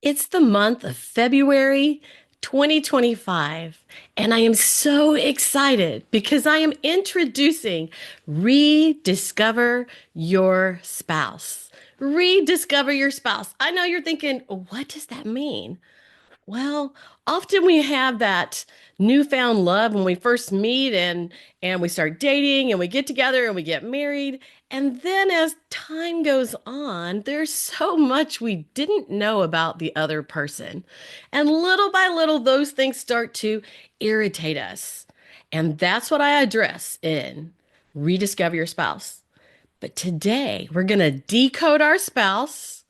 It's the month of February 2025, and I am so excited because I am introducing Rediscover Your Spouse. Rediscover your spouse. I know you're thinking, what does that mean? Well, often we have that newfound love when we first meet and we start dating and we get together and we get married. And then as time goes on, there's so much we didn't know about the other person. And little by little, those things start to irritate us. And that's what I address in Rediscover Your Spouse. But today, we're going to decode our spouse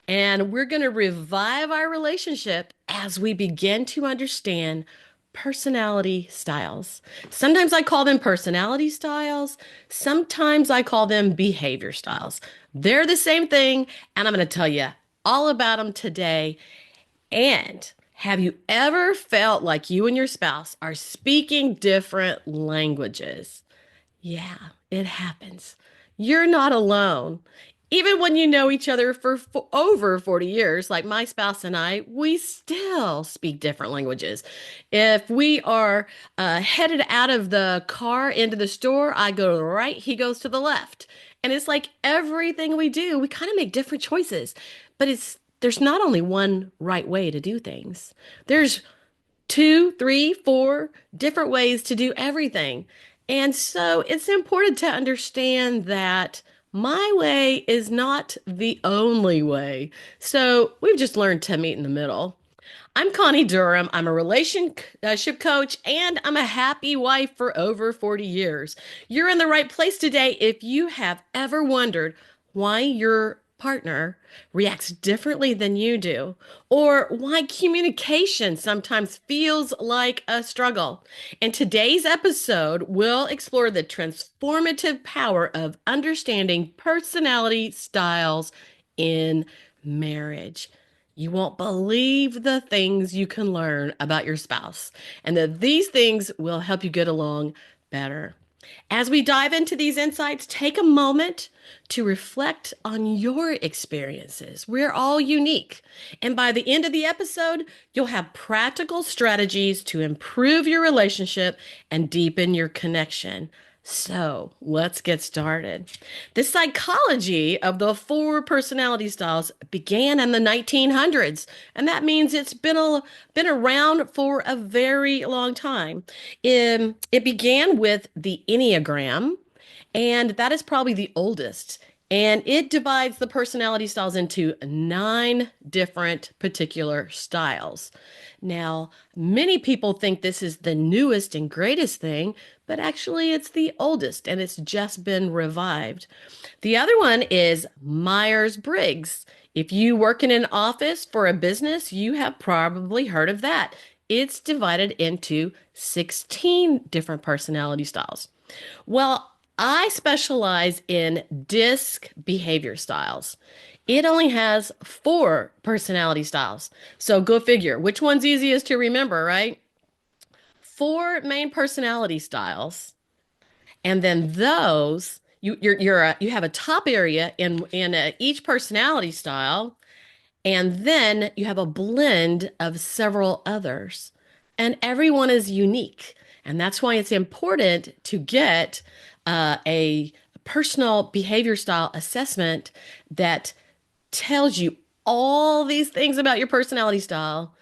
and we're going to revive our relationship as we begin to understand personality styles. Sometimes I call them personality styles. Sometimes I call them behavior styles. They're the same thing, and I'm going to tell you all about them today. And have you ever felt like you and your spouse are speaking different languages? Yeah, it happens. You're not alone. Even when you know each other for over 40 years, like my spouse and I, we still speak different languages. If we are headed out of the car into the store, I go to the right, he goes to the left. And it's like everything we do, we kind of make different choices. But there's not only one right way to do things. There's two, three, four different ways to do everything. And so it's important to understand that my way is not the only way. So we've just learned to meet in the middle. I'm Connie Durham. I'm a relationship coach and I'm a happy wife for over 40 years. You're in the right place today if you have ever wondered why your partner reacts differently than you do, or why communication sometimes feels like a struggle. In today's episode, we'll explore the transformative power of understanding personality styles in marriage. You won't believe the things you can learn about your spouse, and that these things will help you get along better. As we dive into these insights, take a moment to reflect on your experiences. We're all unique. And by the end of the episode, you'll have practical strategies to improve your relationship and deepen your connection. So let's get started. The psychology of the four personality styles began in the 1900s, and that means it's been around for a very long time. It began with the Enneagram, and that is probably the oldest. And it divides the personality styles into nine different particular styles. Now, many people think this is the newest and greatest thing, but actually it's the oldest and it's just been revived. The other one is Myers-Briggs. If you work in an office for a business, you have probably heard of that. It's divided into 16 different personality styles. Well, I specialize in disc behavior styles. It only has four personality styles. So go figure, which one's easiest to remember, right? Four main personality styles, and then those you have a top area in each personality style, and then you have a blend of several others, and everyone is unique, and that's why it's important to get a personal behavior style assessment that tells you all these things about your personality style,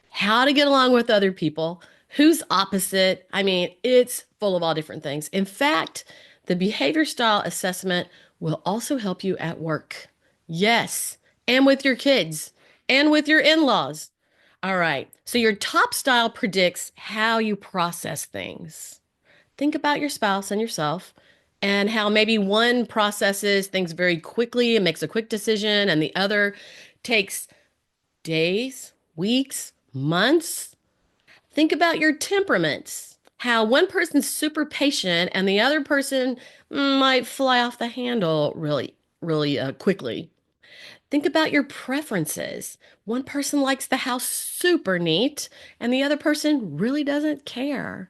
how to get along with other people, who's opposite. I mean, it's full of all different things. In fact, the behavior style assessment will also help you at work. Yes, and with your kids and with your in laws. All right, so your top style predicts how you process things. Think about your spouse and yourself and how maybe one processes things very quickly and makes a quick decision, and the other takes days, weeks, months. Think about your temperaments. How one person's super patient and the other person might fly off the handle really quickly. Think about your preferences. One person likes the house super neat and the other person really doesn't care.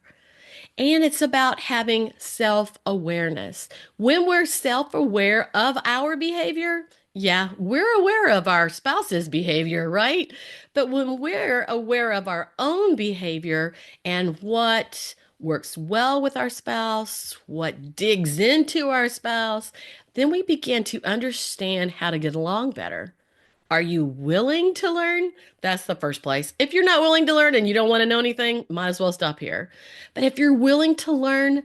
And it's about having self awareness. When we're self aware of our behavior, Yeah, we're aware of our spouse's behavior, right? But when we're aware of our own behavior and what works well with our spouse, what digs into our spouse, then we begin to understand how to get along better. Are you willing to learn? That's the first place. If you're not willing to learn and you don't want to know anything, might as well stop here. But if you're willing to learn,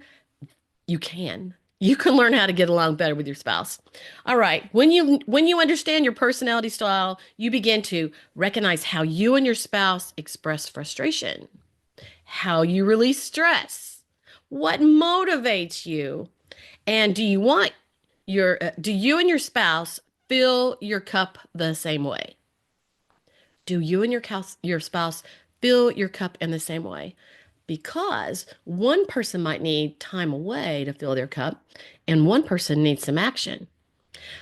you can. You can learn how to get along better with your spouse. All right. When you understand your personality style, you begin to recognize how you and your spouse express frustration, how you release stress, what motivates you, and do you and your spouse fill your cup the same way? Do you and your spouse fill your cup in the same way? Because one person might need time away to fill their cup, and one person needs some action.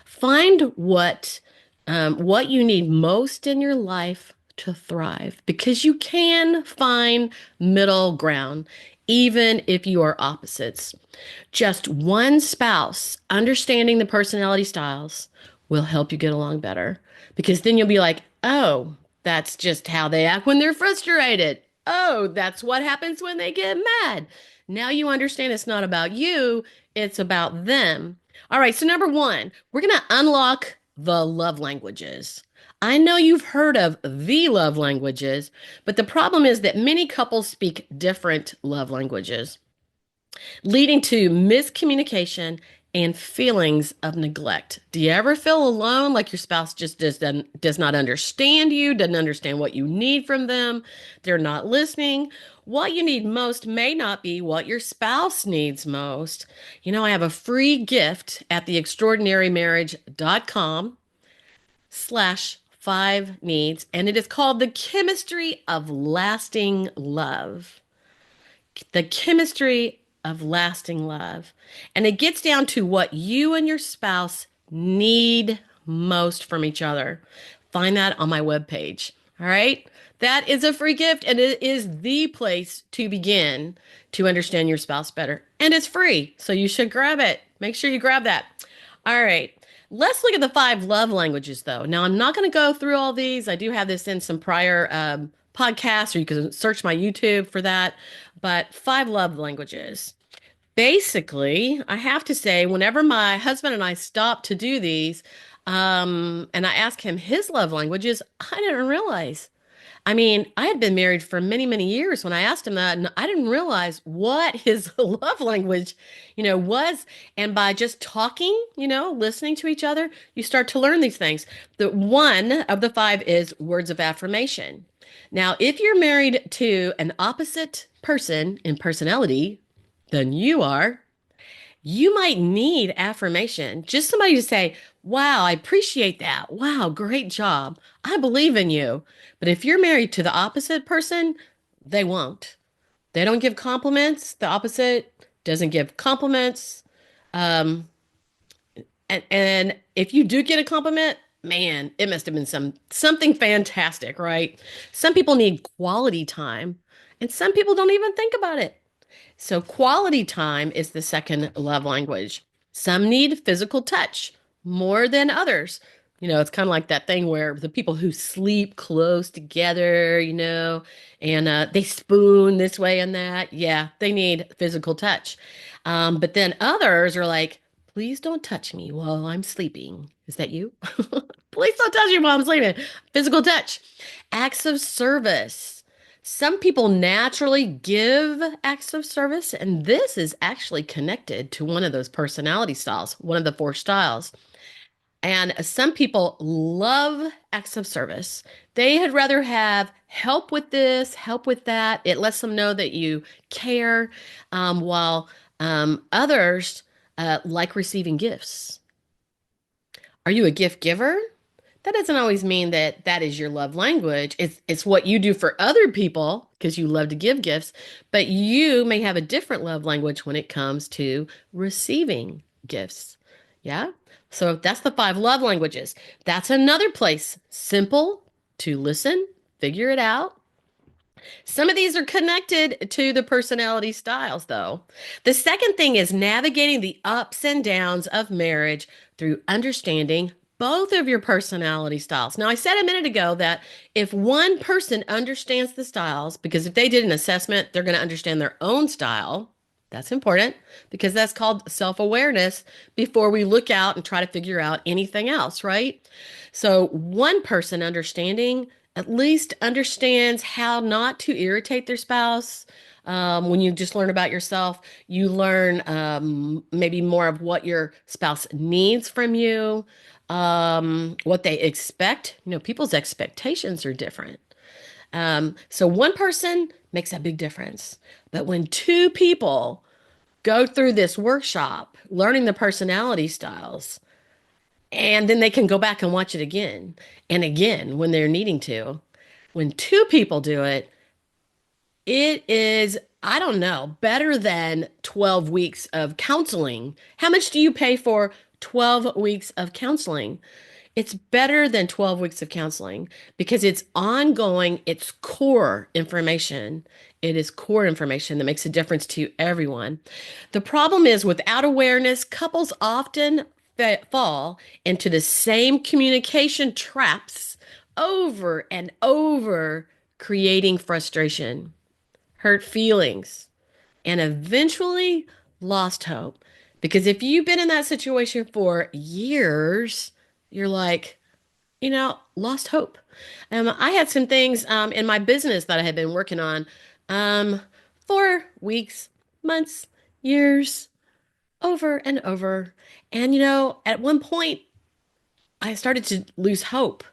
Find what you need most in your life to thrive, because you can find middle ground, even if you are opposites. Just one spouse understanding the personality styles will help you get along better, because then you'll be like, oh, that's just how they act when they're frustrated. Oh, that's what happens when they get mad. Now you understand it's not about you, it's about them. All right, so number one, we're going to unlock the love languages. I know you've heard of the love languages, but the problem is that many couples speak different love languages, leading to miscommunication and feelings of neglect. Do you ever feel alone, like your spouse just does not understand you, doesn't understand what you need from them? They're not listening. What you need most may not be what your spouse needs most. You know, I have a free gift at theextraordinarymarriage.com/5 needs, and it is called The Chemistry of Lasting Love. The chemistry of lasting love. And it gets down to what you and your spouse need most from each other. Find that on my webpage. All right. That is a free gift, and it is the place to begin to understand your spouse better. And it's free. So you should grab it. Make sure you grab that. All right. Let's look at the five love languages, though. Now, I'm not going to go through all these. I do have this in some prior podcasts, or you can search my YouTube for that. But five love languages. Basically, I have to say, whenever my husband and I stop to do these, and I ask him his love languages, I didn't realize. I mean, I had been married for many, many years when I asked him that, and I didn't realize what his love language, was. And by just talking, listening to each other, you start to learn these things. The one of the five is words of affirmation. Now, if you're married to an opposite person in personality than you are, you might need affirmation. Just somebody to say, wow, I appreciate that. Wow, great job. I believe in you. But if you're married to the opposite person, they won't. They don't give compliments. The opposite doesn't give compliments. Um, and if you do get a compliment, man, it must have been something fantastic, right? Some people need quality time, and some people don't even think about it. So, quality time is the second love language. Some need physical touch more than others. It's kind of like that thing where the people who sleep close together, and they spoon this way and that. Yeah, they need physical touch. But then others are like, please don't touch me while I'm sleeping. Is that you? Please don't touch me while I'm sleeping. Physical touch. Acts of service. Some people naturally give acts of service, and this is actually connected to one of those personality styles, one of the four styles. And some people love acts of service. They had rather have help with this, help with that. It lets them know that you care, while others like receiving gifts. Are you a gift giver? That doesn't always mean that that is your love language. It's what you do for other people because you love to give gifts, but you may have a different love language when it comes to receiving gifts. Yeah? So that's the five love languages. That's another place. Simple to listen, figure it out. Some of these are connected to the personality styles, though. The second thing is navigating the ups and downs of marriage through understanding both of your personality styles. Now, I said a minute ago that if one person understands the styles, because if they did an assessment, they're going to understand their own style. That's important because that's called self-awareness before we look out and try to figure out anything else, right? So, one person understanding at least understands how not to irritate their spouse. When you just learn about yourself, you learn maybe more of what your spouse needs from you, what they expect. You know, people's expectations are different. So one person makes a big difference. But when two people go through this workshop, learning the personality styles, and then they can go back and watch it again and again when they're needing to. When two people do it, it is, I don't know, better than 12 weeks of counseling. How much do you pay for 12 weeks of counseling? It's better than 12 weeks of counseling because it's ongoing, it's core information. It is core information that makes a difference to everyone. The problem is without awareness, couples often fall into the same communication traps over and over, creating frustration, hurt feelings, and eventually lost hope. Because if you've been in that situation for years, you're like, lost hope. I had some things in my business that I had been working on um, for weeks, months, years, over and over. And, at one point, I started to lose hope.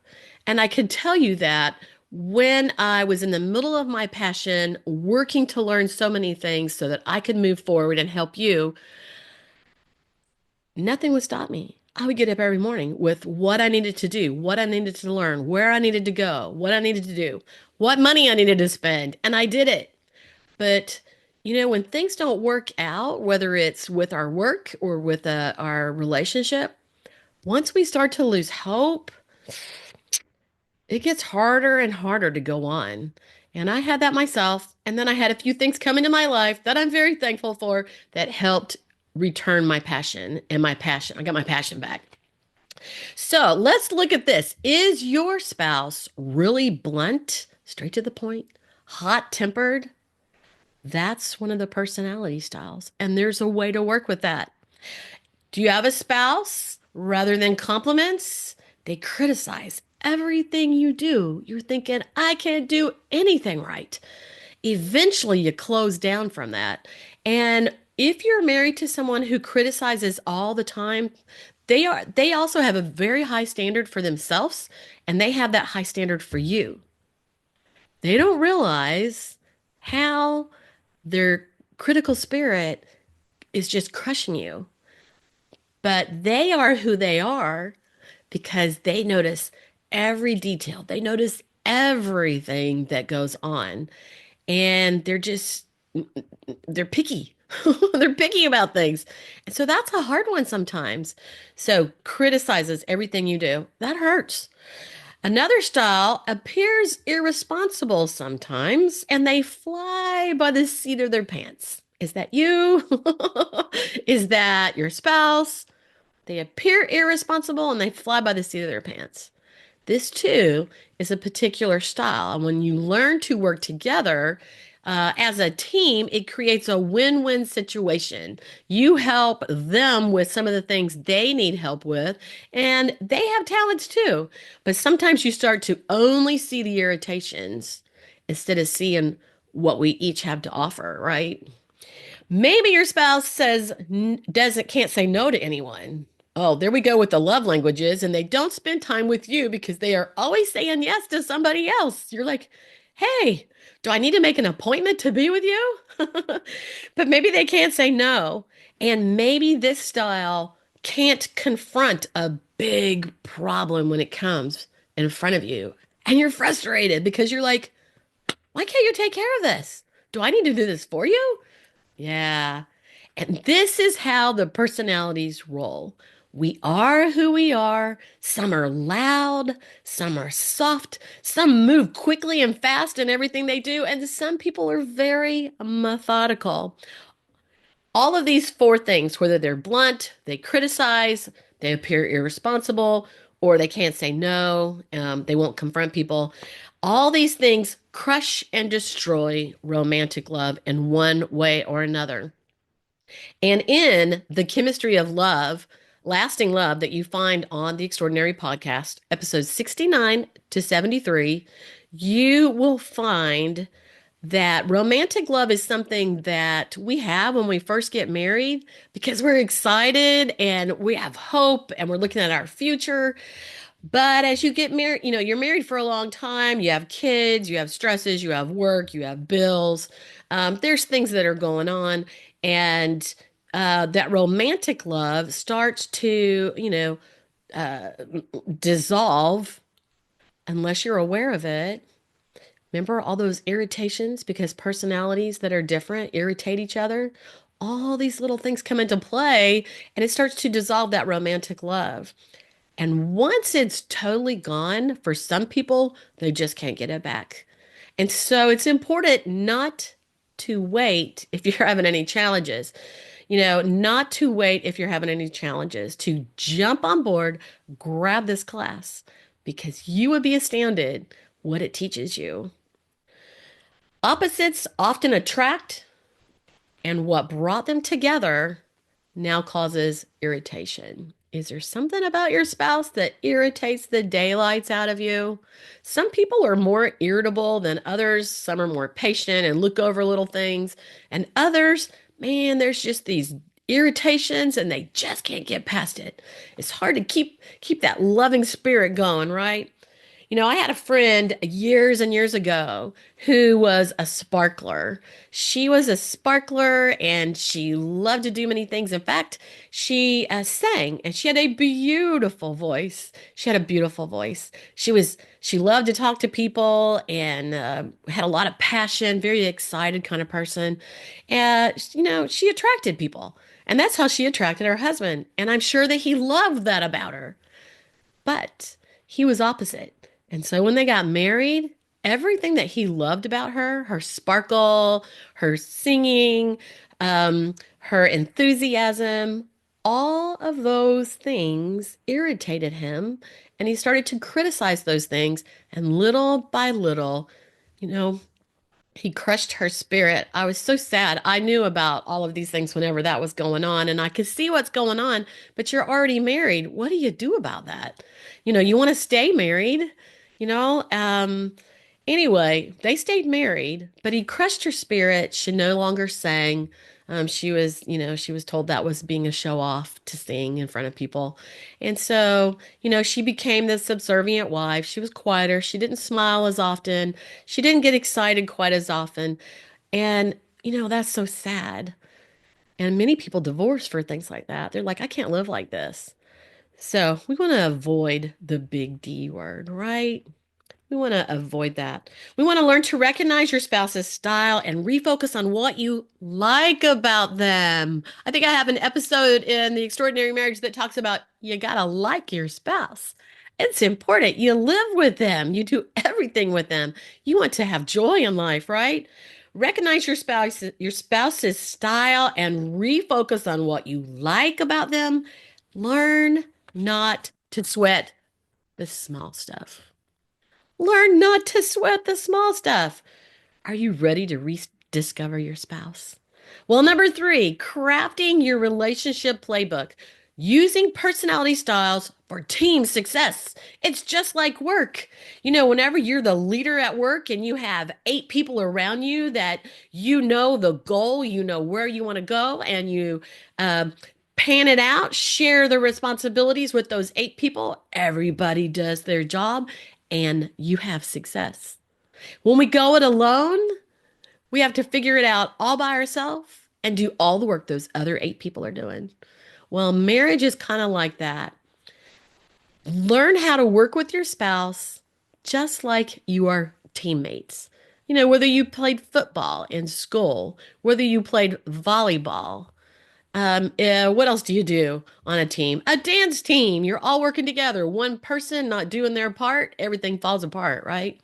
And I can tell you that when I was in the middle of my passion, working to learn so many things so that I could move forward and help you, nothing would stop me. I would get up every morning with what I needed to do, what I needed to learn, where I needed to go, what I needed to do, what money I needed to spend, and I did it. But when things don't work out, whether it's with our work or with our relationship, once we start to lose hope, it gets harder and harder to go on. And I had that myself. And then I had a few things come into my life that I'm very thankful for that helped return my passion and my passion. I got my passion back. So let's look at this. Is your spouse really blunt, straight to the point, hot tempered? That's one of the personality styles. And there's a way to work with that. Do you have a spouse rather than compliments? They criticize everything you do. You're thinking, I can't do anything right. Eventually, you close down from that. And if you're married to someone who criticizes all the time, they also have a very high standard for themselves, and they have that high standard for you. They don't realize how their critical spirit is just crushing you. But they are who they are because they notice every detail. They notice everything that goes on. And they're picky. They're picky about things. And so that's a hard one sometimes. So criticizes everything you do. That hurts. Another style appears irresponsible sometimes, and they fly by the seat of their pants. Is that you? Is that your spouse? They appear irresponsible and they fly by the seat of their pants. This too is a particular style. And when you learn to work together as a team, it creates a win-win situation. You help them with some of the things they need help with, and they have talents too. But sometimes you start to only see the irritations instead of seeing what we each have to offer, right? Maybe your spouse says doesn't can't say no to anyone. Oh, there we go with the love languages, and they don't spend time with you because they are always saying yes to somebody else. You're like, hey, do I need to make an appointment to be with you? But maybe they can't say no. And maybe this style can't confront a big problem when it comes in front of you. And you're frustrated because you're like, why can't you take care of this? Do I need to do this for you? Yeah. And this is how the personalities roll. We are who we are. Some are loud, some are soft, some move quickly and fast in everything they do, and some people are very methodical. All of these four things, whether they're blunt, they criticize, they appear irresponsible, or they can't say no. They won't confront people. All these things crush and destroy romantic love in one way or another. And in the chemistry of love, lasting love that you find on the Extraordinary Podcast, episodes 69 to 73, you will find that romantic love is something that we have when we first get married because we're excited and we have hope and we're looking at our future. But as you get married, you're married for a long time, you have kids, you have stresses, you have work, you have bills. There's things that are going on. And that romantic love starts to, uh, dissolve unless you're aware of it. Remember all those irritations because personalities that are different irritate each other? All these little things come into play and it starts to dissolve that romantic love. And once it's totally gone, for some people, they just can't get it back. And so it's important not to wait if you're having any challenges, not to wait if you're having any challenges, to jump on board, grab this class, because you would be astounded what it teaches you. Opposites often attract, and what brought them together now causes irritation. Is there something about your spouse that irritates the daylights out of you? Some people are more irritable than others. Some are more patient and look over little things. And others, man, there's just these irritations and they just can't get past it. It's hard to keep that loving spirit going, right? I had a friend years and years ago who was a sparkler. She was a sparkler and she loved to do many things. In fact, she sang and she had a beautiful voice. She had a beautiful voice. She loved to talk to people and had a lot of passion, very excited kind of person. And, she attracted people. And that's how she attracted her husband. And I'm sure that he loved that about her. But he was opposite. And so when they got married, everything that he loved about her, her sparkle, her singing, her enthusiasm, all of those things irritated him. And he started to criticize those things. And little by little, you know, he crushed her spirit. I was so sad. I knew about all of these things whenever that was going on, and I could see what's going on, but you're already married. What do you do about that? You want to stay married, you know? Anyway, they stayed married, but he crushed her spirit. She no longer sang. She was told that was being a show off to sing in front of people. And so, she became the subservient wife. She was quieter. She didn't smile as often. She didn't get excited quite as often. And, that's so sad. And many people divorce for things like that. They're like, I can't live like this. So we want to avoid the big D word, right? We want to avoid that. We want to learn to recognize your spouse's style and refocus on what you like about them. I think I have an episode in The Extraordinary Marriage that talks about you got to like your spouse. It's important. You live with them, you do everything with them. You want to have joy in life, right? Recognize your spouse's style and refocus on what you like about them. Learn not to sweat the small stuff. Learn not to sweat the small stuff. Are you ready to rediscover your spouse? Well, number three, crafting your relationship playbook. Using personality styles for team success. It's just like work. Whenever you're the leader at work and you have 8 people around you that the goal, where you want to go, and you pan it out, share the responsibilities with those 8 people. Everybody does their job and you have success. When we go it alone, we have to figure it out all by ourselves and do all the work those other 8 people are doing. Well, marriage is kind of like that. Learn how to work with your spouse just like you are teammates. Whether you played football in school, whether you played volleyball, what else do you do on a team? A dance team. You're all working together. One person not doing their part, everything falls apart, right?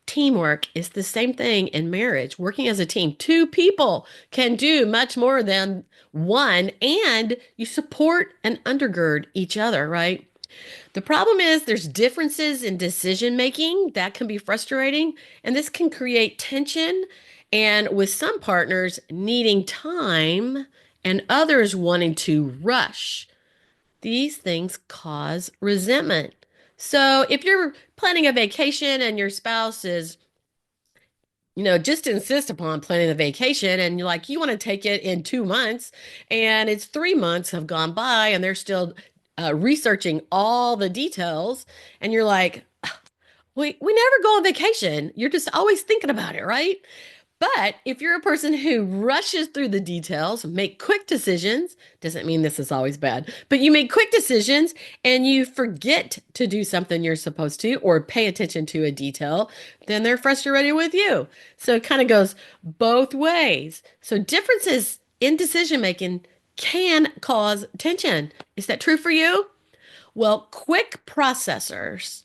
Teamwork is the same thing in marriage. Working as a team, 2 people can do much more than one, and you support and undergird each other, right? The problem is there's differences in decision making that can be frustrating, and this can create tension, and with some partners needing time and others wanting to rush. These things cause resentment. So if you're planning a vacation and your spouse is just insist upon planning the vacation and you're like, you want to take it in 2 months, and it's 3 months have gone by and they're still researching all the details, and you're like, we never go on vacation. You're just always thinking about it, right? But if you're a person who rushes through the details, make quick decisions, doesn't mean this is always bad, but you make quick decisions and you forget to do something you're supposed to or pay attention to a detail, then they're frustrated with you. So it kind of goes both ways. So differences in decision making can cause tension. Is that true for you? Well, quick processors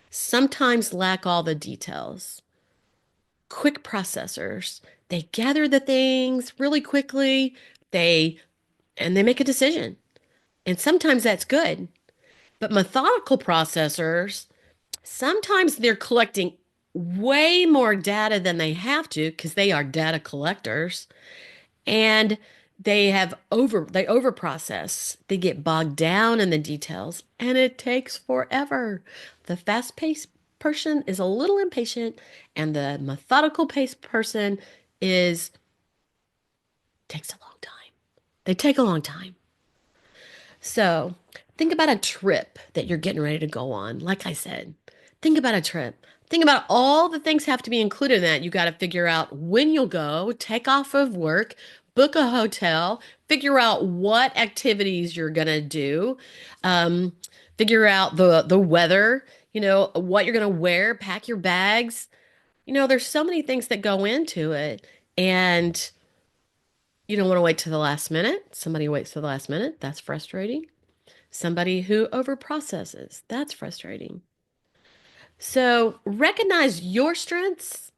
sometimes lack all the details. Quick processors. They gather the things really quickly. They and they make a decision. And sometimes that's good. But methodical processors, sometimes they're collecting way more data than they have to because they are data collectors, and they over process. They get bogged down in the details and it takes forever. The fast-paced person is a little impatient, and the methodical paced person is takes a long time. They take a long time. So think about a trip that you're getting ready to go on. Like I said, think about a trip. Think about all the things have to be included in that. You got to figure out when you'll go, take off of work, book a hotel, figure out what activities you're gonna do, um, figure out the weather. What you're gonna wear, pack your bags. There's so many things that go into it, and you don't want to wait to the last minute. Somebody waits to the last minute. That's frustrating. Somebody who overprocesses. That's frustrating. So recognize your strengths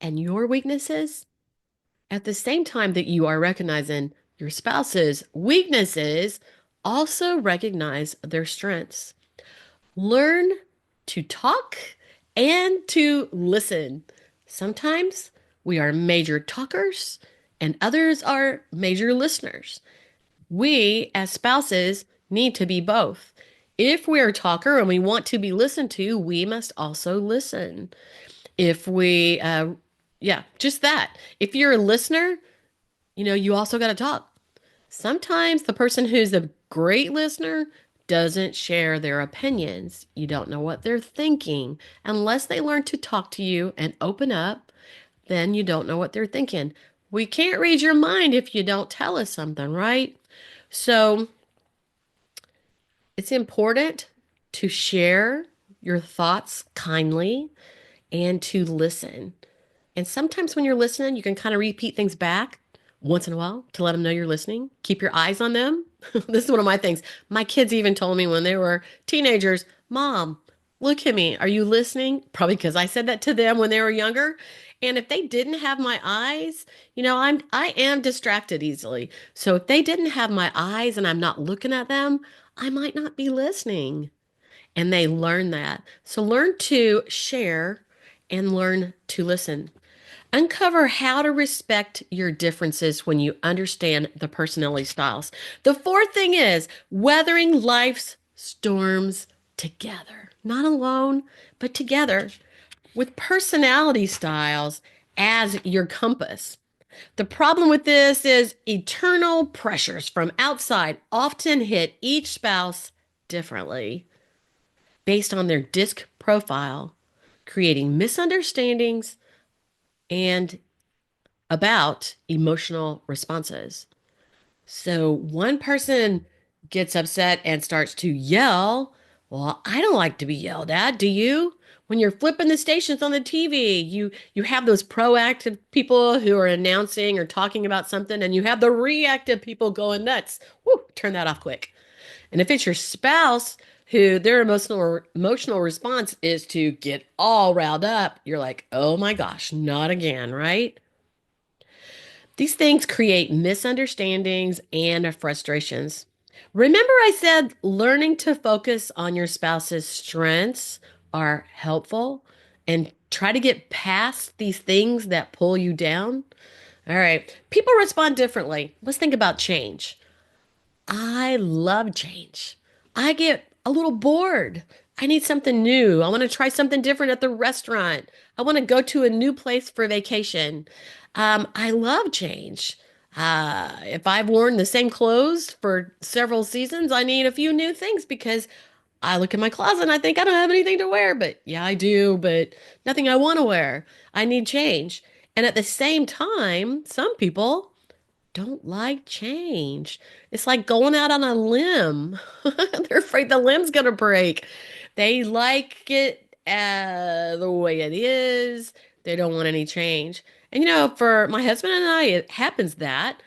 and your weaknesses at the same time that you are recognizing your spouse's weaknesses. Also recognize their strengths. Learn to talk and to listen. Sometimes we are major talkers and others are major listeners. We, as spouses, need to be both. If we're a talker and we want to be listened to, we must also listen. If we, yeah, just that. If you're a listener, you also got to talk. Sometimes the person who's a great listener doesn't share their opinions. You don't know what they're thinking. Unless they learn to talk to you and open up, then you don't know what they're thinking. We can't read your mind if you don't tell us something, right? So it's important to share your thoughts kindly and to listen. And sometimes when you're listening, you can kind of repeat things back once in a while to let them know you're listening. Keep your eyes on them. This is one of my things. My kids even told me when they were teenagers, Mom, look at me. Are you listening? Probably because I said that to them when they were younger. And if they didn't have my eyes, I am distracted easily. So if they didn't have my eyes and I'm not looking at them, I might not be listening. And they learn that. So learn to share and learn to listen. Uncover how to respect your differences when you understand the personality styles. The fourth thing is weathering life's storms together, not alone, but together with personality styles as your compass. The problem with this is eternal pressures from outside often hit each spouse differently based on their disc profile, creating misunderstandings and about emotional responses. So one person gets upset and starts to yell. Well, I don't like to be yelled at. Do you? When you're flipping the stations on the TV, you have those proactive people who are announcing or talking about something, and you have the reactive people going nuts. Woo, turn that off quick. And if it's your spouse who their emotional response is to get all riled up, you're like, "Oh my gosh, not again," right? These things create misunderstandings and frustrations. Remember, I said learning to focus on your spouse's strengths are helpful and try to get past these things that pull you down? All right. People respond differently. Let's think about change. I love change. I get a little bored. I need something new. I want to try something different at the restaurant. I want to go to a new place for vacation. I love change. If I've worn the same clothes for several seasons, I need a few new things because I look in my closet and I think I don't have anything to wear. But yeah, I do, but nothing I want to wear. I need change. And at the same time, some people don't like change. It's like going out on a limb. They're afraid the limb's gonna break. They like it the way it is. They don't want any change. And for my husband and I, it happens that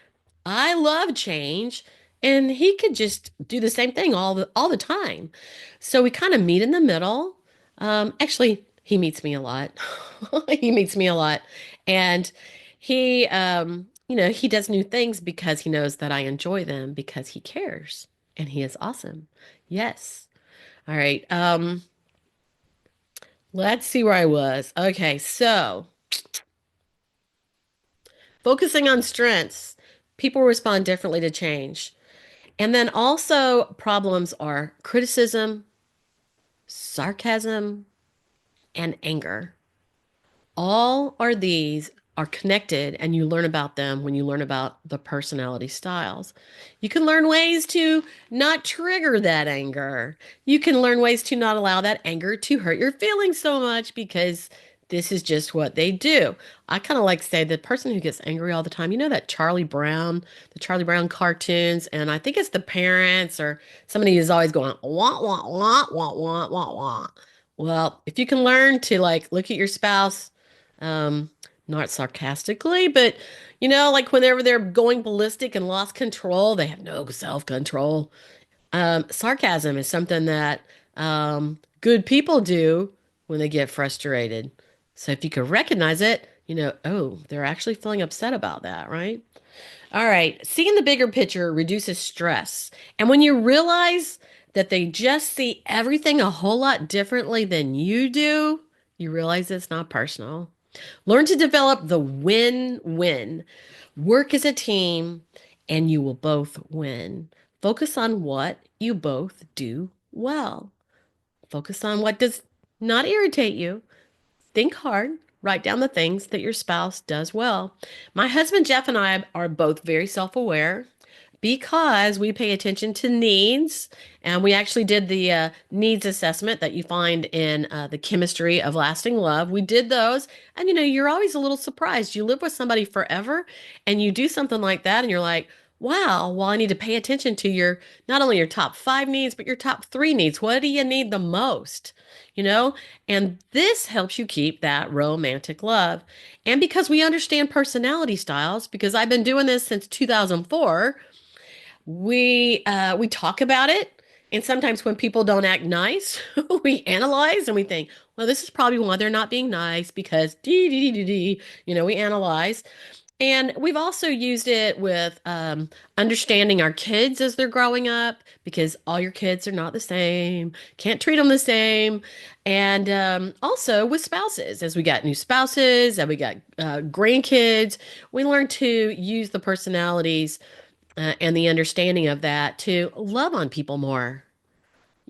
I love change, and he could just do the same thing all the time. So we kind of meet in the middle. Actually, he meets me a lot. He meets me a lot, and he does new things because he knows that I enjoy them because he cares, and he is awesome. Yes. All right. Let's see where I was. Okay, so focusing on strengths, people respond differently to change. And then also, problems are criticism, sarcasm, and anger. All are these are connected, and you learn about them when you learn about the personality styles. You can learn ways to not trigger that anger. You can learn ways to not allow that anger to hurt your feelings so much because this is just what they do. I kind of like to say the person who gets angry all the time, that the Charlie Brown cartoons, and I think it's the parents or somebody who's always going wah wah wah wah wah wah wah. Well, if you can learn to like look at your spouse, um, not sarcastically, but like whenever they're going ballistic and lost control, they have no self-control. Sarcasm is something that good people do when they get frustrated. So if you could recognize it, oh, they're actually feeling upset about that, right? All right. Seeing the bigger picture reduces stress. And when you realize that they just see everything a whole lot differently than you do, you realize it's not personal. Learn to develop the win-win. Work as a team and you will both win. Focus on what you both do well. Focus on what does not irritate you. Think hard. Write down the things that your spouse does well. My husband Jeff and I are both very self aware because we pay attention to needs. And we actually did the needs assessment that you find in the chemistry of lasting love. We did those. And you're always a little surprised. You live with somebody forever and you do something like that, and you're like, wow, well, I need to pay attention to your not only your top five needs, but your top three needs. What do you need the most? You know, and this helps you keep that romantic love. And because we understand personality styles, because I've been doing this since 2004, we talk about it. And sometimes when people don't act nice, we analyze and we think, well, this is probably why they're not being nice because dee dee dee dee dee. We analyze. And we've also used it with understanding our kids as they're growing up because all your kids are not the same, can't treat them the same. And also with spouses, as we got new spouses, and we got grandkids, we learn to use the personalities and the understanding of that to love on people more.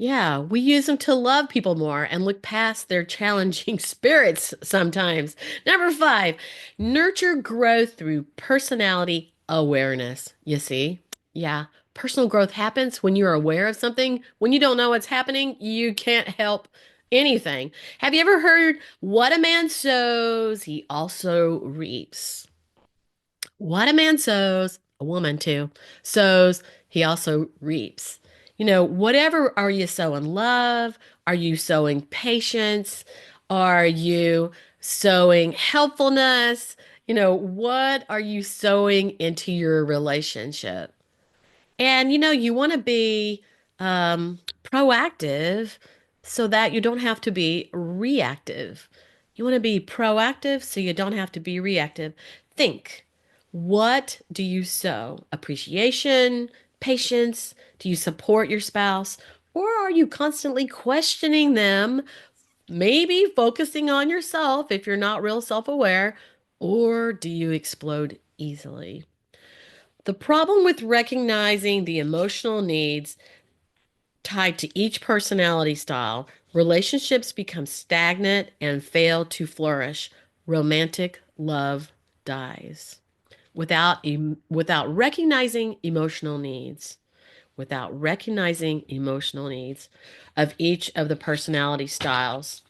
Yeah, we use them to love people more and look past their challenging spirits sometimes. Number five, nurture growth through personality awareness. You see? Yeah, personal growth happens when you're aware of something. When you don't know what's happening, you can't help anything. Have you ever heard what a man sows, he also reaps? What a man sows, a woman too, sows, he also reaps. Whatever are you sowing love? Are you sowing patience? Are you sowing helpfulness? What are you sowing into your relationship? And you want to be proactive so that you don't have to be reactive. You want to be proactive so you don't have to be reactive. Think, what do you sow? Appreciation, patience? Do you support your spouse? Or are you constantly questioning them, maybe focusing on yourself if you're not real self aware? Or do you explode easily? The problem with recognizing the emotional needs tied to each personality style, relationships become stagnant and fail to flourish. Romantic love dies without recognizing emotional needs, without recognizing emotional needs of each of the personality styles.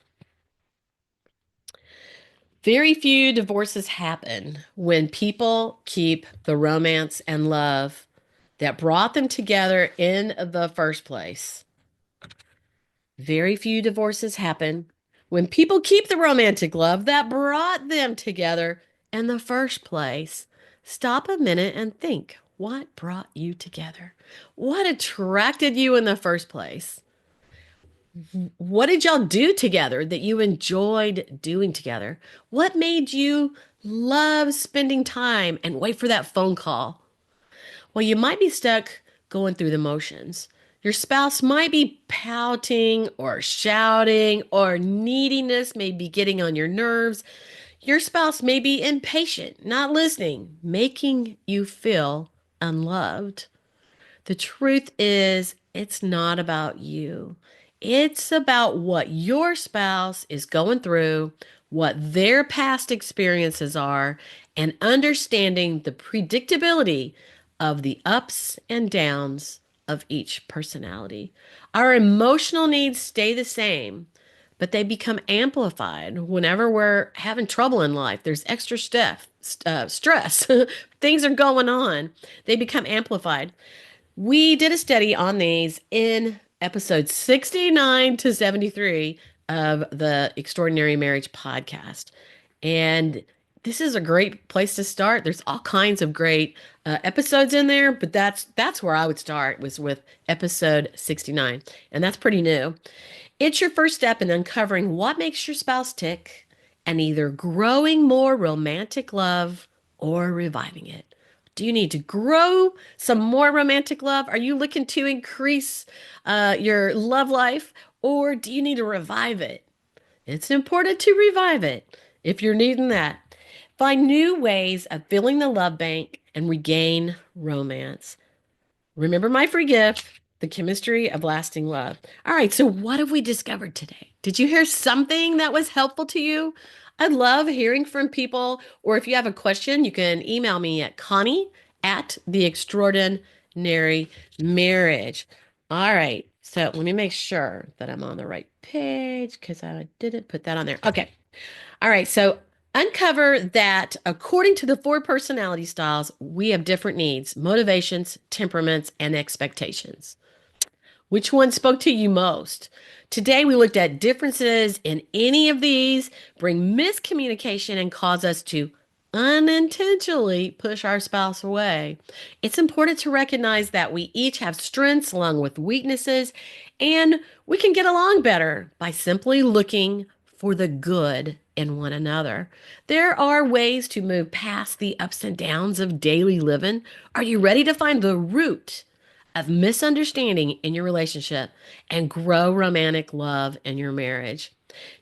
Very few divorces happen when people keep the romance and love that brought them together in the first place. Very few divorces happen when people keep the romantic love that brought them together in the first place. Stop a minute and think, what brought you together? What attracted you in the first place? What did y'all do together that you enjoyed doing together? What made you love spending time and wait for that phone call? Well, you might be stuck going through the motions. Your spouse might be pouting or shouting, or neediness may be getting on your nerves. Your spouse may be impatient, not listening, making you feel unloved. The truth is, it's not about you. It's about what your spouse is going through, what their past experiences are, and understanding the predictability of the ups and downs of each personality. Our emotional needs stay the same, but they become amplified whenever we're having trouble in life. There's extra stress. Things are going on. They become amplified. We did a study on these in episodes 69 to 73 of the Extraordinary Marriage podcast. And this is a great place to start. There's all kinds of great episodes in there, but that's where I would start, was with episode 69. And that's pretty new. It's your first step in uncovering what makes your spouse tick and either growing more romantic love or reviving it. Do you need to grow some more romantic love? Are you looking to increase your love life, or do you need to revive it? It's important to revive it if you're needing that. Find new ways of filling the love bank and regain romance. Remember my free gift, the chemistry of lasting love. All right, so what have we discovered today? Did you hear something that was helpful to you? I love hearing from people, or if you have a question, you can email me at Connie at the Extraordinary Marriage. All right, so let me make sure that I'm on the right page because I didn't put that on there. Okay. All right, so uncover that according to the four personality styles, we have different needs, motivations, temperaments, and expectations. Which one spoke to you most? Today, we looked at differences in any of these, bring miscommunication, and cause us to unintentionally push our spouse away. It's important to recognize that we each have strengths along with weaknesses, and we can get along better by simply looking for the good in one another. There are ways to move past the ups and downs of daily living. Are you ready to find the root of misunderstanding in your relationship and grow romantic love in your marriage?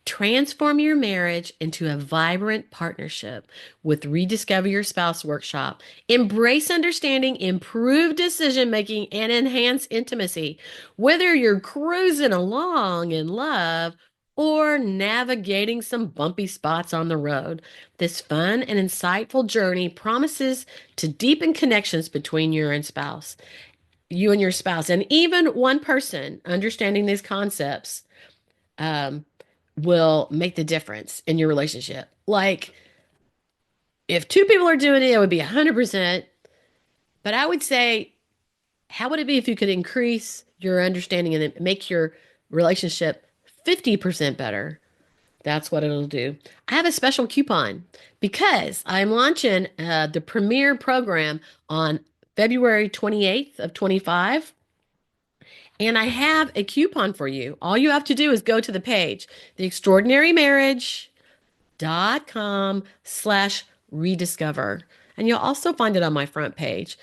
Transform your marriage into a vibrant partnership with Rediscover Your Spouse Workshop. Embrace understanding, improve decision making, and enhance intimacy. Whether you're cruising along in love or navigating some bumpy spots on the road, this fun and insightful journey promises to deepen connections between you and your spouse, and even one person understanding these concepts um, will make the difference in your relationship. Like, if two people are doing it, it would be 100%. But I would say, how would it be if you could increase your understanding and make your relationship 50% better? That's what it'll do. I have a special coupon because I'm launching the premier program on February 28th of 25. And I have a coupon for you. All you have to do is go to the page, theextraordinarymarriage.com/rediscover. And you'll also find it on my front page.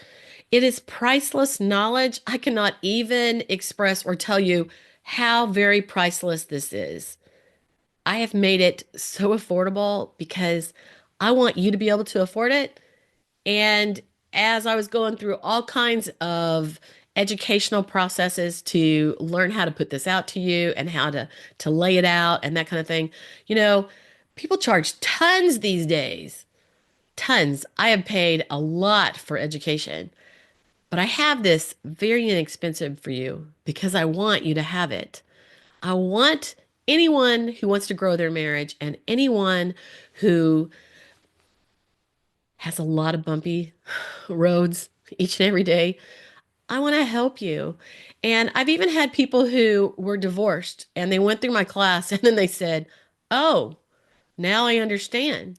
It is priceless knowledge. I cannot even express or tell you how very priceless this is. I have made it so affordable because I want you to be able to afford it. And as I was going through all kinds of educational processes to learn how to put this out to you and how to lay it out and that kind of thing, you know, people charge tons these days. Tons. I have paid a lot for education, but I have this very inexpensive for you because I want you to have it. I want anyone who wants to grow their marriage and anyone who has a lot of bumpy roads each and every day. I want to help you. And I've even had people who were divorced and they went through my class and then they said, "Oh, now I understand."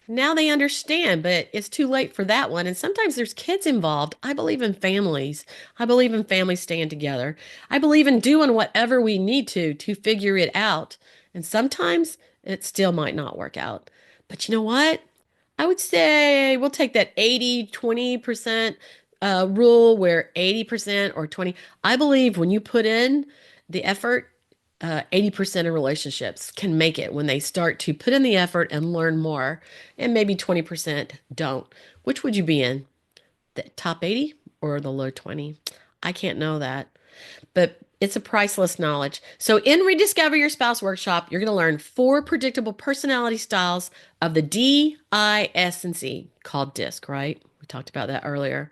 Now they understand, but it's too late for that one. And sometimes there's kids involved. I believe in families. I believe in families staying together. I believe in doing whatever we need to figure it out. And sometimes it still might not work out. But you know what? I would say we'll take that 80-20% rule where 80% or 20. I believe when you put in the effort, 80% of relationships can make it when they start to put in the effort and learn more, and maybe 20% don't. Which would you be in? The top 80 or the low 20? I can't know that, but it's a priceless knowledge. So, in Rediscover Your Spouse Workshop, you're going to learn 4 predictable personality styles of the D, I, S, and C, called DISC, right? We talked about that earlier.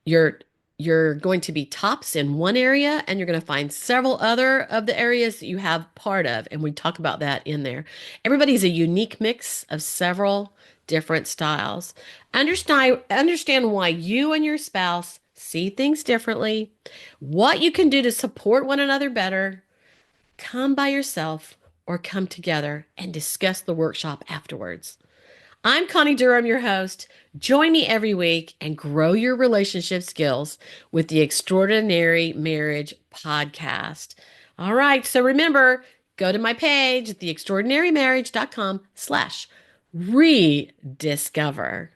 You're you're going to be tops in one area and you're going to find several other of the areas that you have part of, and we talk about that in there. Everybody's a unique mix of several different styles. Understand why you and your spouse see things differently, what you can do to support one another better. Come by yourself or come together and discuss the workshop afterwards. I'm Connie Durham, your host. Join me every week and grow your relationship skills with the Extraordinary Marriage Podcast. All right, so remember, go to my page, theextraordinarymarriage.com/rediscover.